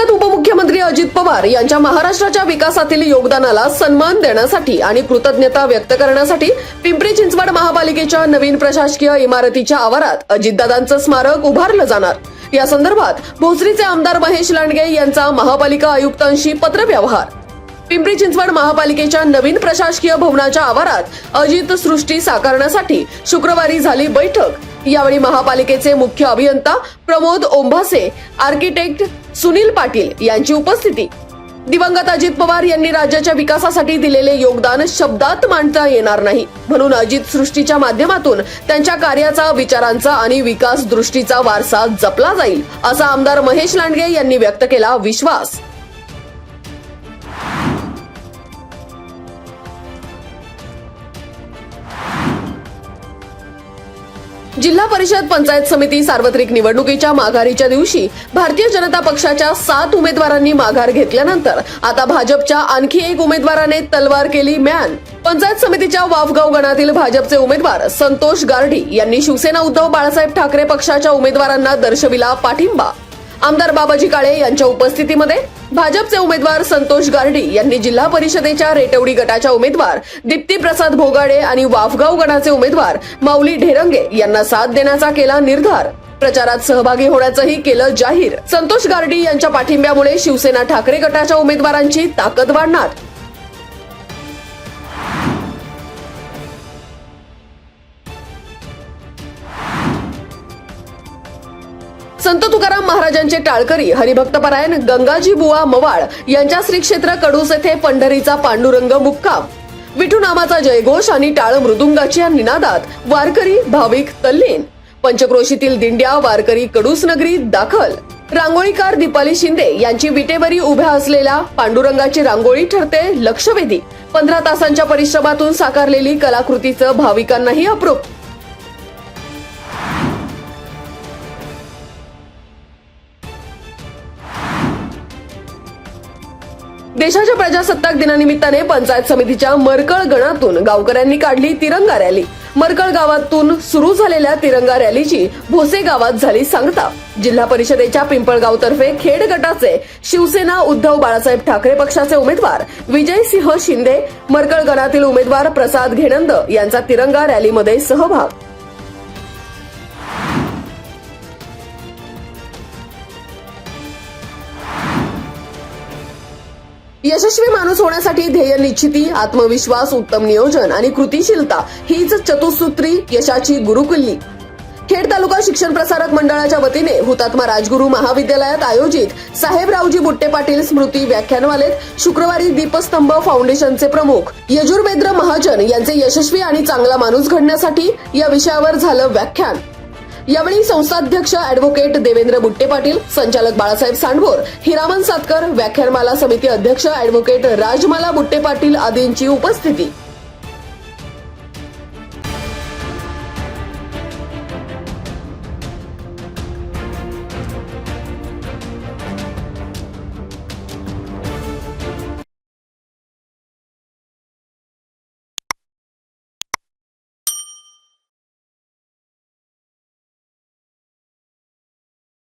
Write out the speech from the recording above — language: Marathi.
दिवंगत उपमुख्यमंत्री अजित पवार यांच्या महाराष्ट्राच्या विकासातील योगदानाला सन्मान देण्यासाठी आणि कृतज्ञता व्यक्त करण्यासाठी पिंपरी चिंचवड महापालिकेच्या नवीन प्रशासकीय इमारतीच्या आवारात अजितदादांचं स्मारक उभारलं जाणार। या संदर्भात भोसरीचे आमदार महेश लांडगे यांचा महापालिका आयुक्तांशी पत्रव्यवहार। पिंपरी चिंचवड महापालिकेच्या नवीन प्रशासकीय भवनाच्या आवारात अजित सृष्टी साकारण्यासाठी शुक्रवारी झाली बैठक। यावेळी महापालिकेचे मुख्य अभियंता प्रमोद ओंभासे, आर्किटेक्ट सुनील पाटील यांची उपस्थिती। दिवंगत अजित पवार यांनी राज्याच्या विकासासाठी दिलेले योगदान शब्दात मांडता येणार नाही, म्हणून अजित सृष्टीच्या माध्यमातून त्यांच्या कार्याचा, विचारांचा आणि विकास दृष्टीचा वारसा जपला जाईल, असा आमदार महेश लांडगे यांनी व्यक्त केला विश्वास। जिल्हा परिषद पंचायत समिती सार्वत्रिक निवडणुकीच्या माघारीच्या दिवशी भारतीय जनता पक्षाच्या 7 उमेदवारांनी माघार घेतल्यानंतर आता भाजपच्या आणखी एक उमेदवाराने तलवार केली म्यान। पंचायत समितीच्या वाफगाव गणातील भाजपचे उमेदवार संतोष गारडी यांनी शिवसेना उद्धव बाळासाहेब ठाकरे पक्षाच्या उमेदवारांना दर्शविला पाठिंबा। आमदार बाबाजी काळे यांच्या उपस्थितीमध्ये भाजपचे उमेदवार संतोष गारडी यांनी जिल्हा परिषदेच्या रेटवडी गटाच्या उमेदवार दीप्ती प्रसाद भोगाडे आणि वाफगाव गणाचे उमेदवार माऊली ढेरंगे यांना साथ देण्याचा केला निर्धार। प्रचारात सहभागी होण्याचंही केलं जाहीर। संतोष गारडी यांच्या पाठिंब्यामुळे शिवसेना ठाकरे गटाच्या उमेदवारांची ताकद वाढणार। संत तुकाराम महाराजांचे टाळकरी हरिभक्तपरायण गंगाजी बुवा मवाळ यांच्या श्री क्षेत्र कडूस येथे पंढरीचा पांडुरंग मुक्काम। विठू नामाचा जयघोष आणि टाळ मृदुंगाच्या निनादात वारकरी भाविक तल्लीन। पंचक्रोशीतील दिंड्या वारकरी कडूस नगरीत दाखल। रांगोळीकार दीपाली शिंदे यांची विटेवरी उभ्या असलेल्या पांडुरंगाची रांगोळी ठरते लक्षवेधी। 15 तासांच्या परिश्रमातून साकारलेली कलाकृतीचं भाविकांनाही अप्रूप। देशाच्या प्रजासत्ताक दिनानिमित्ताने पंचायत समितीच्या मरकळ गणातून गावकऱ्यांनी काढली तिरंगा रॅली। मरकळ गावातून सुरू झालेल्या तिरंगा रॅलीची भोसे गावात झाली सांगता। जिल्हा परिषदेच्या पिंपळगाव तर्फे खेड गटाचे शिवसेना उद्धव बाळासाहेब ठाकरे पक्षाचे उमेदवार विजयसिंह शिंदे, मरकळ गणातील उमेदवार प्रसाद घेणंद यांचा तिरंगा रॅलीमध्ये सहभाग। यशस्वी माणूस होण्यासाठी ध्येय निश्चिती, आत्मविश्वास, उत्तम नियोजन आणि कृतिशीलता हीच चतुसूत्री यशाची गुरुकिल्ली। खेड तालुका शिक्षण प्रसारक मंडळाच्या वतीने हुतात्मा राजगुरू महाविद्यालयात आयोजित साहेबरावजी बुट्टे पाटील स्मृती व्याख्यानमालेत शुक्रवारी दीपस्तंभ फाउंडेशनचे प्रमुख यजुर्वेद्र महाजन यांचे यशस्वी आणि चांगला माणूस घडण्यासाठी या विषयावर झालं व्याख्यान। यावेळी संस्थाध्यक्ष अॅडव्होकेट देवेंद्र बुट्टे पाटील, संचालक बाळासाहेब सांडभोर, हिरामन सातकर, व्याख्यानमाला समिती अध्यक्ष अॅडव्होकेट राजमाला बुट्टे पाटील आदींची उपस्थिती।